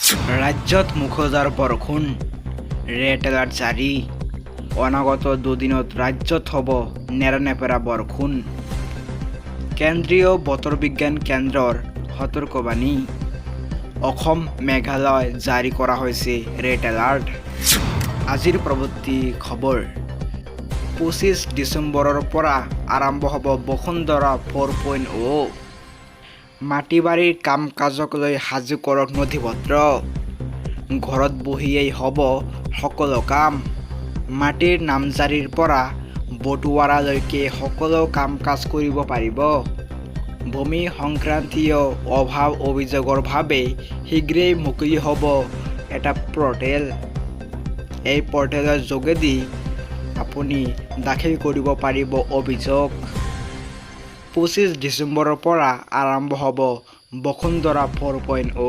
ৰাজ্যত মুখলধাৰ বৰষুণ, red alert জাৰি। অনাগত দুদিনত ৰাজ্যত হ'ব নেৰানেপেৰা বৰষুণ। কেন্দ্ৰীয় বতৰ বিজ্ঞান কেন্দ্ৰৰ সতৰ্কবাণী। অসম মেঘালয় জাৰি কৰা হৈছে ৰেড এলাৰ্ট। আজিৰ পৰৱৰ্তী খবৰ। 25 ডিচেম্বৰৰ পৰা আৰম্ভ হ'ব বসুন্ধৰা 4.0। মাটি বাৰীৰ কাম কাজক লৈ সাজু কৰক নথিপত্ৰ। ঘৰত বহিয়েই হ'ব সকলো কাম। মাটিৰ নামজাৰিৰ পৰা বটোৱাৰালৈকে সকলো কাম কাজ কৰিব পাৰিব। ভূমি সংক্ৰান্তীয় অভাৱ অভিযোগৰ বাবে শীঘ্ৰেই মুকলি হ'ব এটা পৰ্টেল। এই পৰ্টেলৰ যোগেদি আপুনি দাখিল কৰিব পাৰিব অভিযোগ। 25 ডিচেম্বৰৰ পৰা আৰম্ভ হ'ব বসুন্ধৰা 4.0।